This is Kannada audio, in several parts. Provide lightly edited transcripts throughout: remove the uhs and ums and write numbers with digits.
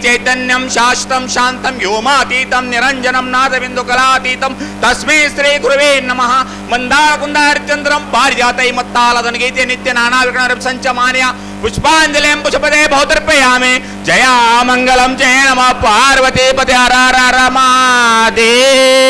चैतन्यं शाश्वतं शान्तं व्योमातीतं निरञ्जनं नादबिन्दुकलातीतं तस्मै श्री गुरुवे नमः। मन्दारकुन्दारचन्द्रं पारिजातै मत्तालधनगीते नित्य नानाविघ्नरसञ्चमानय पुष्पाञ्जलिं पुष्पदे बहुतर्पयामि। जया मङ्गलं जय नमः पार्वती पते हर हर महादेव।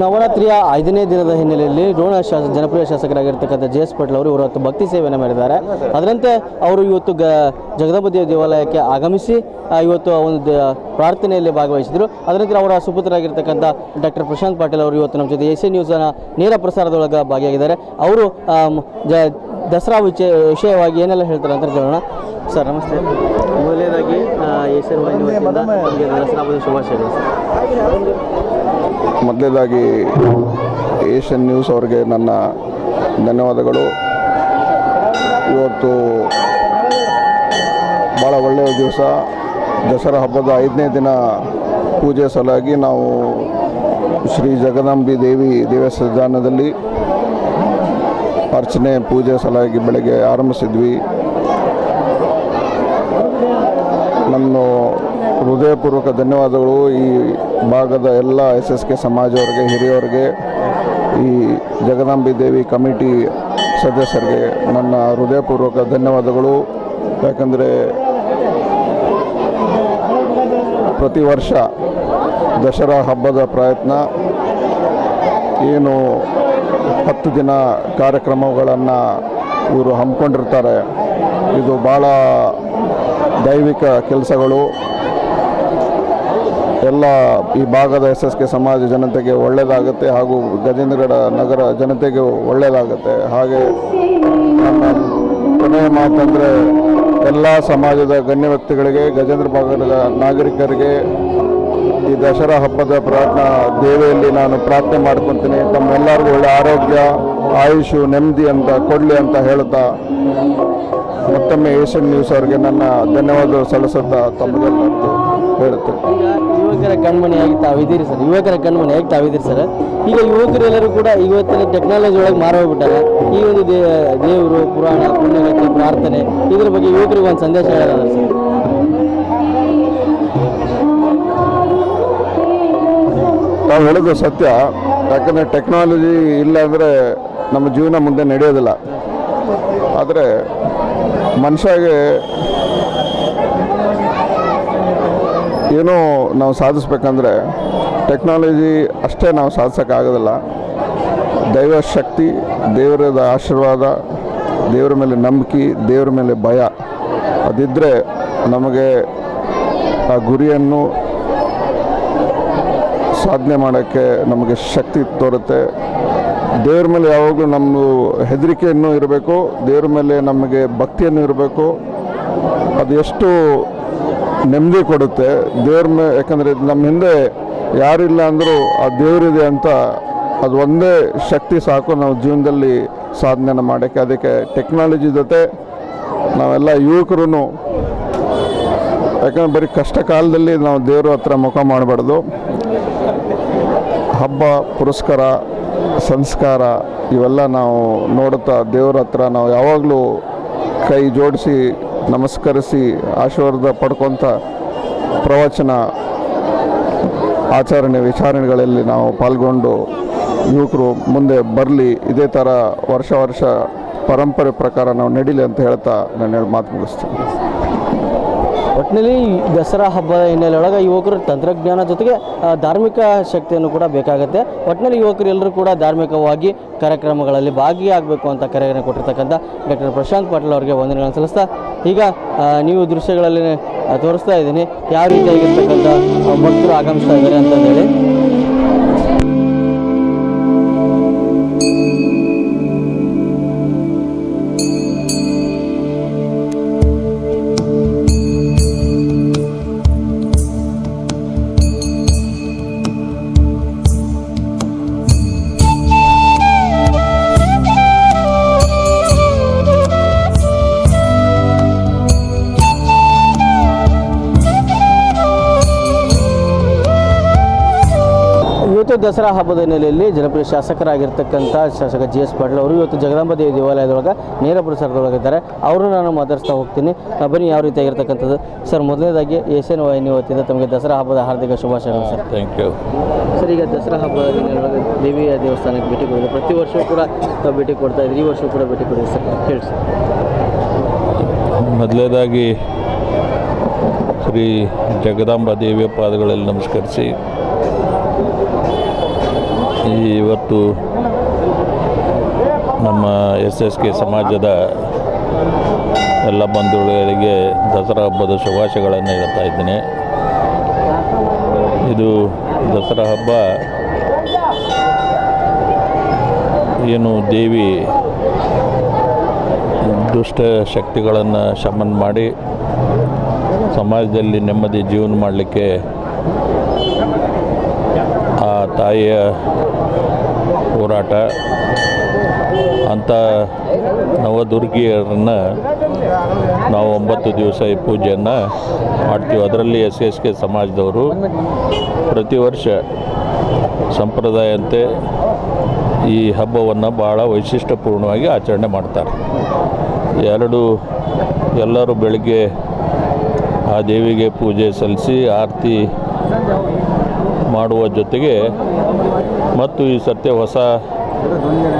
ನವರಾತ್ರಿಯ 5ನೇ ದಿನದ ಹಿನ್ನೆಲೆಯಲ್ಲಿ ರೋಣ ಜನಪ್ರಿಯ ಶಾಸಕರಾಗಿರ್ತಕ್ಕಂಥ ಜೆ ಎಸ್ ಪಾಟೀಲ್ ಅವರು ಇವತ್ತು ಭಕ್ತಿ ಸೇವೆಯನ್ನು ಮಾಡಿದ್ದಾರೆ. ಅದರಂತೆ ಅವರು ಇವತ್ತು ಜಗದಂಬ ದೇವಾಲಯಕ್ಕೆ ಆಗಮಿಸಿ ಇವತ್ತು ಒಂದು ಪ್ರಾರ್ಥನೆಯಲ್ಲಿ ಭಾಗವಹಿಸಿದರು. ಅದರಂತೆ ಅವರ ಸುಪುತ್ರರಾಗಿರ್ತಕ್ಕಂಥ ಡಾಕ್ಟರ್ ಪ್ರಶಾಂತ್ ಪಾಟೀಲ್ ಅವರು ಇವತ್ತು ನಮ್ಮ ಜೊತೆ ಏಷ್ಯನ್ ನ್ಯೂಸ್ನ ನೇರ ಪ್ರಸಾರದೊಳಗೆ ಭಾಗಿಯಾಗಿದ್ದಾರೆ. ಅವರು ದಸರಾ ವಿಷಯವಾಗಿ ಏನೆಲ್ಲ ಹೇಳ್ತಾರೆ ಅಂತ ಕೇಳೋಣ. ಸರ್ ನಮಸ್ತೆ. ಮೊದಲನೇದಾಗಿ ಏಷ್ಯನ್ ವಾಹಿನಿ ವತಿಯಿಂದ ನಿಮಗೆ ದಸರಾ ಹಬ್ಬದ ಶುಭಾಶಯಗಳು. ಮೊದಲನೇದಾಗಿ ಏಷ್ಯನ್ ನ್ಯೂಸ್ ಅವರಿಗೆ ನನ್ನ ಧನ್ಯವಾದಗಳು. ಇವತ್ತು ಭಾಳ ಒಳ್ಳೆಯ ದಿವಸ, ದಸರಾ ಹಬ್ಬದ 5ನೇ ದಿನ ಪೂಜೆ ಸಲುವಾಗಿ ನಾವು ಶ್ರೀ ಜಗದಂಬಿ ದೇವಿ ದೇವಸ್ಥಾನದಲ್ಲಿ ಅರ್ಚನೆ ಪೂಜೆ ಸಲುವಾಗಿ ಬೆಳಗ್ಗೆ ಆರಂಭಿಸಿದ್ವಿ. ನನ್ನ ಹೃದಯಪೂರ್ವಕ ಧನ್ಯವಾದಗಳು ಈ ಭಾಗದ ಎಲ್ಲ SSK ಸಮಾಜದವರಿಗೆ, ಹಿರಿಯವರಿಗೆ, ಈ ಜಗದಂಬಿ ದೇವಿ ಕಮಿಟಿ ಸದಸ್ಯರಿಗೆ ನನ್ನ ಹೃದಯಪೂರ್ವಕ ಧನ್ಯವಾದಗಳು. ಯಾಕಂದರೆ ಪ್ರತಿ ವರ್ಷ ದಸರಾ ಹಬ್ಬದ ಪ್ರಯತ್ನ ಏನು 10 ದಿನ ಕಾರ್ಯಕ್ರಮಗಳನ್ನು ಇವರು ಹಮ್ಮಿಕೊಂಡಿರ್ತಾರೆ. ಇದು ಭಾಳ ದೈವಿಕ ಕೆಲಸಗಳು. ಎಲ್ಲ ಈ ಭಾಗದ SSK ಸಮಾಜ ಜನತೆಗೆ ಒಳ್ಳೆಯದಾಗುತ್ತೆ, ಹಾಗೂ ಗಜೇಂದ್ರಗಡ ನಗರ ಜನತೆಗೆ ಒಳ್ಳೆಯದಾಗುತ್ತೆ. ಹಾಗೆ ನನ್ನ ಕೊನೆಯ ಮಾತಂದರೆ ಎಲ್ಲ ಸಮಾಜದ ಗಣ್ಯ ವ್ಯಕ್ತಿಗಳಿಗೆ, ಗಜೇಂದ್ರ ಭಾಗದ ನಾಗರಿಕರಿಗೆ ಈ ದಸರಾ ಹಬ್ಬದ ದೇವಿಯಲ್ಲಿ ನಾನು ಪ್ರಾರ್ಥನೆ ಮಾಡ್ಕೊತೀನಿ. ತಮ್ಮೆಲ್ಲರಿಗೂ ಒಳ್ಳೆ ಆರೋಗ್ಯ, ಆಯುಷು, ನೆಮ್ಮದಿ ಅಂತ ಕೊಡಲಿ ಅಂತ ಹೇಳ್ತಾ ಮತ್ತೊಮ್ಮೆ ಏಷ್ಯನ್ ನ್ಯೂಸ್ ಅವರಿಗೆ ನನ್ನ ಧನ್ಯವಾದ ಸಲ್ಲಿಸುತ್ತಾ ತಮಗೆಲ್ಲರಿಗೂ ಹೇಳುತ್ತೇನೆ. ಈಗ ಯುವಕರ ಕಣ್ಮಣಿಯಾಗಿ ತಾವಿದ್ದೀರಿ ಸರ್. ಈಗ ಯುವಕರೆಲ್ಲರೂ ಕೂಡ ಇವತ್ತಿನ ಟೆಕ್ನಾಲಜಿ ಒಳಗೆ ಮಾರೋಗ್ಬಿಟ್ಟಾರೆ. ಈ ಒಂದು ದೇವರು, ಪುರಾಣ, ಪುಣ್ಯಗತಿ, ಪ್ರಾರ್ಥನೆ ಇದ್ರ ಬಗ್ಗೆ ಯುವಕರಿಗೆ ಒಂದು ಸಂದೇಶ ಹೇಳೋದಾದ್ರೆ ಸರ್. ನಾವು ಹೇಳೋದು ಸತ್ಯ. ಯಾಕಂದರೆ ಟೆಕ್ನಾಲಜಿ ಇಲ್ಲ ಅಂದರೆ ನಮ್ಮ ಜೀವನ ಮುಂದೆ ನಡೆಯೋದಿಲ್ಲ. ಆದರೆ ಮನುಷ್ಯಗೆ ಏನೋ ನಾವು ಸಾಧಿಸ್ಬೇಕಂದ್ರೆ ಟೆಕ್ನಾಲಜಿ ಅಷ್ಟೇ ನಾವು ಸಾಧಿಸೋಕ್ಕಾಗೋದಿಲ್ಲ. ದೈವ ಶಕ್ತಿ, ದೇವರದ ಆಶೀರ್ವಾದ, ದೇವರ ಮೇಲೆ ನಂಬಿಕೆ, ದೇವರ ಮೇಲೆ ಭಯ ಅದಿದ್ದರೆ ನಮಗೆ ಆ ಗುರಿಯನ್ನು ಸಾಧನೆ ಮಾಡೋಕ್ಕೆ ನಮಗೆ ಶಕ್ತಿ ತೋರುತ್ತೆ. ದೇವ್ರ ಮೇಲೆ ಯಾವಾಗಲೂ ನಮ್ಮ ಹೆದರಿಕೆಯನ್ನು ಇರಬೇಕು, ದೇವ್ರ ಮೇಲೆ ನಮಗೆ ಭಕ್ತಿಯನ್ನು ಇರಬೇಕು. ಅದು ಎಷ್ಟು ನೆಮ್ಮದಿ ಕೊಡುತ್ತೆ ದೇವ್ರ ಮೇಲೆ. ಯಾಕಂದರೆ ನಮ್ಮ ಹಿಂದೆ ಯಾರಿಲ್ಲ ಅಂದರೂ ಆ ದೇವರಿದೆ ಅಂತ ಅದು ಒಂದೇ ಶಕ್ತಿ ಸಾಕು ನಾವು ಜೀವನದಲ್ಲಿ ಸಾಧನೆಯನ್ನು ಮಾಡೋಕ್ಕೆ. ಅದಕ್ಕೆ ಟೆಕ್ನಾಲಜಿ ಜೊತೆ ನಾವೆಲ್ಲ ಯುವಕರು, ಯಾಕಂದರೆ ಬರೀ ಕಷ್ಟ ಕಾಲದಲ್ಲಿ ನಾವು ದೇವ್ರ ಹತ್ರ ಮುಖ ಮಾಡಬಾರ್ದು. ಹಬ್ಬ, ಪುರಸ್ಕಾರ, ಸಂಸ್ಕಾರ ಇವೆಲ್ಲ ನಾವು ನೋಡುತ್ತಾ ದೇವ್ರ ಹತ್ರ ನಾವು ಯಾವಾಗಲೂ ಕೈ ಜೋಡಿಸಿ ನಮಸ್ಕರಿಸಿ ಆಶೀರ್ವಾದ ಪಡ್ಕೊತ ಪ್ರವಚನ, ಆಚರಣೆ, ವಿಚಾರಣೆಗಳಲ್ಲಿ ನಾವು ಪಾಲ್ಗೊಂಡು ಯುವಕರು ಮುಂದೆ ಬರಲಿ. ಇದೇ ಥರ ವರ್ಷ ಪರಂಪರೆ ಪ್ರಕಾರ ನಾವು ನಡೀಲಿ ಅಂತ ಹೇಳ್ತಾ ನಾನು ಮಾತು ಮುಗಿಸ್ತೀನಿ. ಒಟ್ಟಿನಲ್ಲಿ ದಸರಾ ಹಬ್ಬದ ಹಿನ್ನೆಲೆಯೊಳಗೆ ಯುವಕರು ತಂತ್ರಜ್ಞಾನ ಜೊತೆಗೆ ಧಾರ್ಮಿಕ ಶಕ್ತಿಯನ್ನು ಕೂಡ ಬೇಕಾಗುತ್ತೆ. ಒಟ್ಟಿನಲ್ಲಿ ಯುವಕರು ಎಲ್ಲರೂ ಕೂಡ ಧಾರ್ಮಿಕವಾಗಿ ಕಾರ್ಯಕ್ರಮಗಳಲ್ಲಿ ಭಾಗಿಯಾಗಬೇಕು ಅಂತ ಕರೆಯನ್ನು ಕೊಟ್ಟಿರ್ತಕ್ಕಂಥ ಡಾಕ್ಟರ್ ಪ್ರಶಾಂತ್ ಪಾಟೀಲ್ ಅವರಿಗೆ ವಂದನೆಗಳನ್ನು ಸಲ್ಲಿಸ್ತಾ, ಈಗ ನೀವು ದೃಶ್ಯಗಳಲ್ಲಿ ತೋರಿಸ್ತಾ ಇದ್ದೀನಿ ಯಾವ ರೀತಿಯಾಗಿರ್ತಕ್ಕಂಥ ಭಕ್ತರು ಆಗಮಿಸ್ತಾ ಇದ್ದಾರೆ ಅಂತಂದೇಳಿ. ಇವತ್ತು ದಸರಾ ಹಬ್ಬದ ಹಿನ್ನೆಲೆಯಲ್ಲಿ ಜನಪ್ರಿಯ ಶಾಸಕರಾಗಿರ್ತಕ್ಕಂಥ ಶಾಸಕ ಜಿ ಎಸ್ ಪಾಟೀಲ್ ಅವರು ಇವತ್ತು ಜಗದಾಂಬ ದೇವಿ ದೇವಾಲಯದೊಳಗೆ ನೇರ ಪ್ರಸಾರದೊಳಗಿದ್ದಾರೆ. ಅವರು ನಾನು ಮಾತಾಡ್ತಾ ಹೋಗ್ತೀನಿ. ಬನ್ನಿ ಯಾವ ರೀತಿಯಾಗಿರ್ತಕ್ಕಂಥದ್ದು ಸರ್. ಮೊದಲನೇದಾಗಿ ಏಷ್ಯನ್ ವಾಹಿನಿ ವತಿಯಿಂದ ತಮಗೆ ದಸರಾ ಹಬ್ಬದ ಹಾರ್ದಿಕ ಶುಭಾಶಯಗಳು ಸರ್. Thank you sir. ಈಗ ದಸರಾ ಹಬ್ಬದ ಹಿನ್ನೆಲೆಯೊಳಗೆ ದೇವಿಯ ದೇವಸ್ಥಾನಕ್ಕೆ ಭೇಟಿ ಕೊಡಿದೆ. ಪ್ರತಿ ವರ್ಷವೂ ಕೂಡ ಭೇಟಿ ಕೊಡ್ತಾ ಇದ್ದೀರಿ, ಈ ವರ್ಷವೂ ಕೂಡ ಭೇಟಿ ಕೊಡಿದೆ ಸರ್, ಹೇಳಿ ಸರ್. ಮೊದಲನೇದಾಗಿ ಶ್ರೀ ಜಗದಾಂಬ ದೇವಿಯ ಪಾದಗಳಲ್ಲಿ ನಮಸ್ಕರಿಸಿ, ಇವತ್ತು ನಮ್ಮ SSK ಸಮಾಜದ ಎಲ್ಲ ಬಂಧುಗಳಿಗೆ ದಸರಾ ಹಬ್ಬದ ಶುಭಾಶಯಗಳನ್ನು ಹೇಳ್ತಾ ಇದ್ದೇನೆ. ಇದು ದಸರಾ ಹಬ್ಬ ಏನು ದೇವಿ ದುಷ್ಟ ಶಕ್ತಿಗಳನ್ನು ಶಮನ ಮಾಡಿ ಸಮಾಜದಲ್ಲಿ ನೆಮ್ಮದಿ ಜೀವನ ಮಾಡಲಿಕ್ಕೆ ಆ ತಾಯಿಯ ಹೋರಾಟ. ಅಂಥ ನವದುರ್ಗಿಯರನ್ನು ನಾವು 9 ದಿವಸ ಈ ಪೂಜೆಯನ್ನು ಮಾಡ್ತೀವಿ. ಅದರಲ್ಲಿ SSK ಸಮಾಜದವರು ಪ್ರತಿ ವರ್ಷ ಸಂಪ್ರದಾಯಂತೆ ಈ ಹಬ್ಬವನ್ನು ಭಾಳ ವೈಶಿಷ್ಟ್ಯಪೂರ್ಣವಾಗಿ ಆಚರಣೆ ಮಾಡ್ತಾರೆ. ಎಲ್ಲರೂ ಬೆಳಗ್ಗೆ ಆ ದೇವಿಗೆ ಪೂಜೆ ಸಲ್ಲಿಸಿ ಆರತಿ ಮಾಡುವ ಜೊತೆಗೆ ಮತ್ತು ಈ ಸತ್ಯ ಹೊಸ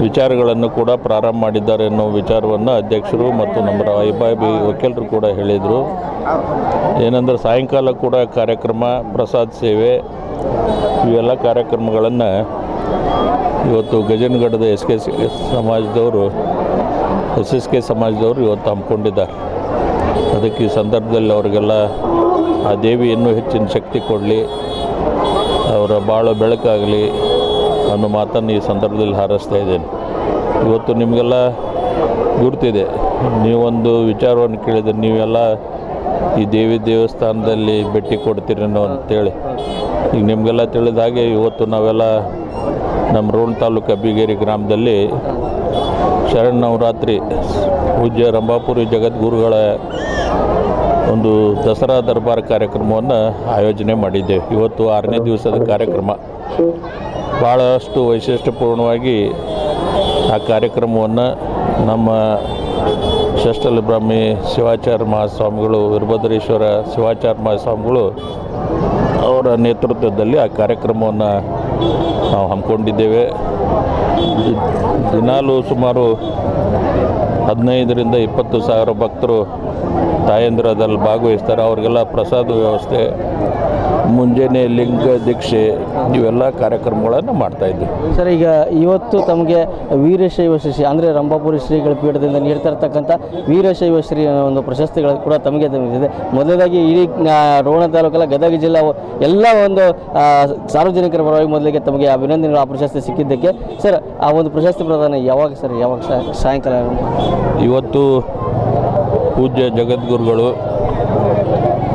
ವಿಚಾರಗಳನ್ನು ಕೂಡ ಪ್ರಾರಂಭ ಮಾಡಿದ್ದಾರೆ ಅನ್ನೋ ವಿಚಾರವನ್ನು ಅಧ್ಯಕ್ಷರು ಮತ್ತು ನಮ್ಮ ವೈಭಾವಿ ವಕೀಲರು ಕೂಡ ಹೇಳಿದರು. ಏನಂದರೆ ಸಾಯಂಕಾಲ ಕೂಡ ಕಾರ್ಯಕ್ರಮ, ಪ್ರಸಾದ ಸೇವೆ ಇವೆಲ್ಲ ಕಾರ್ಯಕ್ರಮಗಳನ್ನು ಇವತ್ತು ಗಜನಗಢದ SSK ಸಮಾಜದವರು ಇವತ್ತು ಹಮ್ಮಿಕೊಂಡಿದ್ದಾರೆ. ಅದಕ್ಕೆ ಈ ಸಂದರ್ಭದಲ್ಲಿ ಅವರಿಗೆಲ್ಲ ಆ ದೇವಿ ಇನ್ನೂ ಹೆಚ್ಚಿನ ಶಕ್ತಿ ಕೊಡಲಿ, ಅವರ ಭಾಳ ಬೆಳಕಾಗಲಿ ಅನ್ನೋ ಮಾತನ್ನು ಈ ಸಂದರ್ಭದಲ್ಲಿ ಹಾರೈಸ್ತಾ ಇದ್ದೇನೆ. ಇವತ್ತು ನಿಮಗೆಲ್ಲ ಗುರುತಿದೆ, ನೀವೊಂದು ವಿಚಾರವನ್ನು ಕೇಳಿದರೆ ನೀವೆಲ್ಲ ಈ ದೇವಿ ದೇವಸ್ಥಾನದಲ್ಲಿ ಭೇಟಿ ಕೊಡ್ತೀರೇನೋ ಅಂತೇಳಿ. ಈಗ ನಿಮಗೆಲ್ಲ ತಿಳಿದ ಹಾಗೆ ಇವತ್ತು ನಾವೆಲ್ಲ ನಮ್ಮ ರೋಣ ತಾಲೂಕು ಅಬ್ಬಿಗೇರಿ ಗ್ರಾಮದಲ್ಲಿ ಶರನ್ನವರಾತ್ರಿ ಪೂಜ್ಯ ರಂಭಾಪುರಿ ಜಗದ್ಗುರುಗಳ ಒಂದು ದಸರಾ ದರ್ಬಾರ್ ಕಾರ್ಯಕ್ರಮವನ್ನು ಆಯೋಜನೆ ಮಾಡಿದ್ದೇವೆ. ಇವತ್ತು 6ನೇ ದಿವಸದ ಕಾರ್ಯಕ್ರಮ. ಭಾಳಷ್ಟು ವೈಶಿಷ್ಟ್ಯಪೂರ್ಣವಾಗಿ ಆ ಕಾರ್ಯಕ್ರಮವನ್ನು ನಮ್ಮ ಷಷ್ಠಲ ಬ್ರಾಹ್ಮಿ ಶಿವಾಚಾರ್ಯ ಮಹಾಸ್ವಾಮಿಗಳು, ವೀರಭದ್ರೇಶ್ವರ ಶಿವಾಚಾರ್ಯ ಮಹಾಸ್ವಾಮಿಗಳು ಅವರ ನೇತೃತ್ವದಲ್ಲಿ ಆ ಕಾರ್ಯಕ್ರಮವನ್ನು ನಾವು ಹಮ್ಮಿಕೊಂಡಿದ್ದೇವೆ. ದಿನಾಲೂ ಸುಮಾರು 15ರಿಂದ 20 ಸಾವಿರ ಭಕ್ತರು ತಾಯಂದಿರದಲ್ಲಿ ಭಾಗವಹಿಸ್ತಾರೆ. ಅವ್ರಿಗೆಲ್ಲ ಪ್ರಸಾದ ವ್ಯವಸ್ಥೆ, ಮುಂಜಾನೆ ಲಿಂಗ ದೀಕ್ಷೆ ಇವೆಲ್ಲ ಕಾರ್ಯಕ್ರಮಗಳನ್ನು ಮಾಡ್ತಾಯಿದ್ವಿ. ಸರ್, ಈಗ ಇವತ್ತು ತಮಗೆ ವೀರಶೈವ ಶ್ರೀ ಅಂದರೆ ರಂಭಾಪುರಿ ಶ್ರೀಗಳ ಪೀಠದಿಂದ ನೀಡ್ತಾ ಇರ್ತಕ್ಕಂಥ ವೀರಶೈವ ಶ್ರೀ ಅನ್ನೋ ಒಂದು ಪ್ರಶಸ್ತಿಗಳು ಕೂಡ ತಮಗೆ ಇದೆ. ಮೊದಲಾಗಿ ಇಡೀ ರೋಣ ತಾಲೂಕಲ್ಲ ಗದಗ ಜಿಲ್ಲಾ ಎಲ್ಲ ಒಂದು ಸಾರ್ವಜನಿಕರ ಪರವಾಗಿ ಮೊದಲಿಗೆ ತಮಗೆ ಅಭಿನಂದನೆಗಳು. ಆ ಪ್ರಶಸ್ತಿ ಸಿಕ್ಕಿದ್ದಕ್ಕೆ ಸರ್, ಆ ಒಂದು ಪ್ರಶಸ್ತಿ ಪ್ರದಾನ ಯಾವಾಗ ಸರ್? ಯಾವಾಗ ಸಾಯಂಕಾಲ? ಇವತ್ತು ಪೂಜ್ಯ ಜಗದ್ಗುರುಗಳು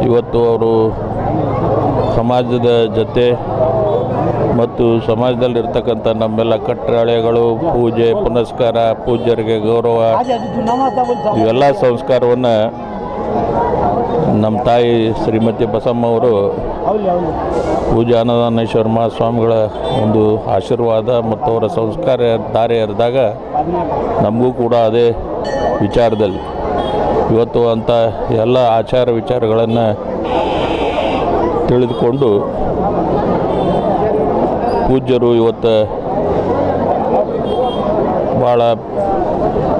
ಇವತ್ತು ಅವರು ಸಮಾಜದ ಜೊತೆ ಮತ್ತು ಸಮಾಜದಲ್ಲಿರ್ತಕ್ಕಂಥ ನಮ್ಮೆಲ್ಲ ಕಟ್ಟಳೆಗಳು, ಪೂಜೆ ಪುನಸ್ಕಾರ, ಪೂಜ್ಯರಿಗೆ ಗೌರವ, ಇವೆಲ್ಲ ಸಂಸ್ಕಾರವನ್ನು ನಮ್ಮ ತಾಯಿ ಶ್ರೀಮತಿ ಬಸಮ್ಮ ಅವರು ಪೂಜ್ಯ ಅನ್ನದಾನೇಶ್ವರ ಮಹಾಸ್ವಾಮಿಗಳ ಒಂದು ಆಶೀರ್ವಾದ ಮತ್ತು ಅವರ ಸಂಸ್ಕಾರ ದಾರಿ ಎರೆದಾಗ ನಮಗೂ ಕೂಡ ಅದೇ ವಿಚಾರದಲ್ಲಿ ಇವತ್ತು ಅಂಥ ಎಲ್ಲ ಆಚಾರ ವಿಚಾರಗಳನ್ನು ತಿಳಿದುಕೊಂಡು ಪೂಜ್ಯರು ಇವತ್ತು ಭಾಳ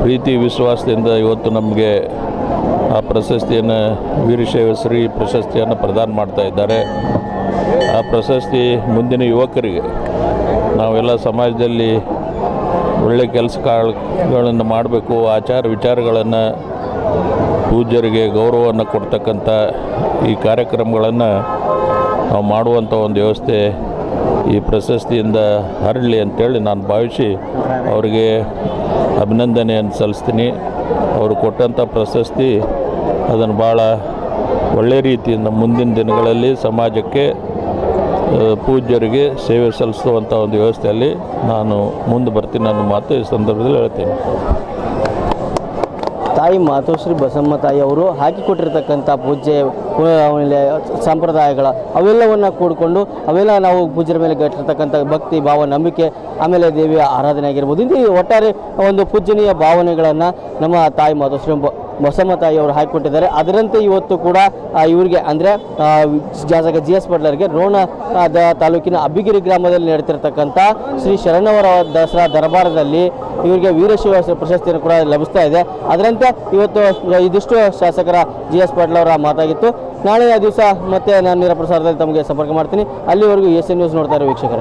ಪ್ರೀತಿ ವಿಶ್ವಾಸದಿಂದ ಇವತ್ತು ನಮಗೆ ಆ ಪ್ರಶಸ್ತಿಯನ್ನು ವೀರಶೈವ ಶ್ರೀ ಪ್ರಶಸ್ತಿಯನ್ನು ಪ್ರದಾನ ಮಾಡ್ತಾ ಇದ್ದಾರೆ. ಆ ಪ್ರಶಸ್ತಿ ಮುಂದಿನ ಯುವಕರಿಗೆ ನಾವೆಲ್ಲ ಸಮಾಜದಲ್ಲಿ ಒಳ್ಳೆ ಕೆಲಸಗಳನ್ನು ಮಾಡಬೇಕು, ಆಚಾರ ವಿಚಾರಗಳನ್ನು ಪೂಜ್ಯರಿಗೆ ಗೌರವವನ್ನು ಕೊಡ್ತಕ್ಕಂಥ ಈ ಕಾರ್ಯಕ್ರಮಗಳನ್ನು ನಾವು ಮಾಡುವಂಥ ಒಂದು ವ್ಯವಸ್ಥೆ ಈ ಪ್ರಶಸ್ತಿಯಿಂದ ಹರಡಲಿ ಅಂತೇಳಿ ನಾನು ಭಾವಿಸಿ ಅವರಿಗೆ ಅಭಿನಂದನೆಯನ್ನು ಸಲ್ಲಿಸ್ತೀನಿ. ಅವರು ಕೊಟ್ಟಂಥ ಪ್ರಶಸ್ತಿ ಅದನ್ನು ಭಾಳ ಒಳ್ಳೆಯ ರೀತಿಯಿಂದ ಮುಂದಿನ ದಿನಗಳಲ್ಲಿ ಸಮಾಜಕ್ಕೆ ಪೂಜ್ಯರಿಗೆ ಸೇವೆ ಸಲ್ಲಿಸುವಂಥ ಒಂದು ವ್ಯವಸ್ಥೆಯಲ್ಲಿ ನಾನು ಮುಂದೆ ಬರ್ತೀನಿ ಅನ್ನೋ ಮಾತು ಈ ಸಂದರ್ಭದಲ್ಲಿ ಹೇಳ್ತೀನಿ. ತಾಯಿ ಮಾತೋಶ್ರೀ ಬಸಮ್ಮ ತಾಯಿ ಅವರು ಹಾಕಿಕೊಟ್ಟಿರ್ತಕ್ಕಂಥ ಪೂಜೆ ಆಮೇಲೆ ಸಂಪ್ರದಾಯಗಳ ಅವೆಲ್ಲವನ್ನು ಕೂಡಿಕೊಂಡು ಅವೆಲ್ಲ ನಾವು ಪೂಜ್ಯರ ಮೇಲೆ ಗಟ್ಟಿರ್ತಕ್ಕಂಥ ಭಕ್ತಿ ಭಾವ, ನಂಬಿಕೆ, ಆಮೇಲೆ ದೇವಿಯ ಆರಾಧನೆ ಆಗಿರ್ಬೋದು. ಇಂಥ ಒಟ್ಟಾರೆ ಒಂದು ಪೂಜನೀಯ ಭಾವನೆಗಳನ್ನು ನಮ್ಮ ತಾಯಿ ಮಾತೋಶ್ರೀ ಬಸಮ್ಮ ತಾಯಿಯವರು ಹಾಕಿಕೊಟ್ಟಿದ್ದಾರೆ. ಅದರಂತೆ ಇವತ್ತು ಕೂಡ ಇವರಿಗೆ ಅಂದರೆ ಶಾಸಕ GS ಪಾಟೀಲರಿಗೆ ರೋಣ ತಾಲೂಕಿನ ಅಬ್ಬಿಗಿರಿ ಗ್ರಾಮದಲ್ಲಿ ನಡೆತಿರ್ತಕ್ಕಂಥ ಶ್ರೀ ಶರಣವರ ದಸರಾ ದರ್ಬಾರದಲ್ಲಿ ಇವರಿಗೆ ವೀರಶೈವ ಪ್ರಶಸ್ತಿಯನ್ನು ಕೂಡ ಲಭಿಸ್ತಾ ಇದೆ. ಅದರಂತೆ ಇವತ್ತು ಇದಿಷ್ಟು ಶಾಸಕರ GS ಪಾಟೀಲ್ ಅವರ ಮಾತಾಗಿತ್ತು. ನಾಳೆಯ ದಿವಸ ಮತ್ತೆ ನಾನು ನೇರ ಪ್ರಸಾರದಲ್ಲಿ ತಮಗೆ ಸಂಪರ್ಕ ಮಾಡ್ತೀನಿ. ಅಲ್ಲಿವರೆಗೂ SN ನ್ಯೂಸ್ ನೋಡ್ತಾ ಇರೋ ವೀಕ್ಷಕರೇ.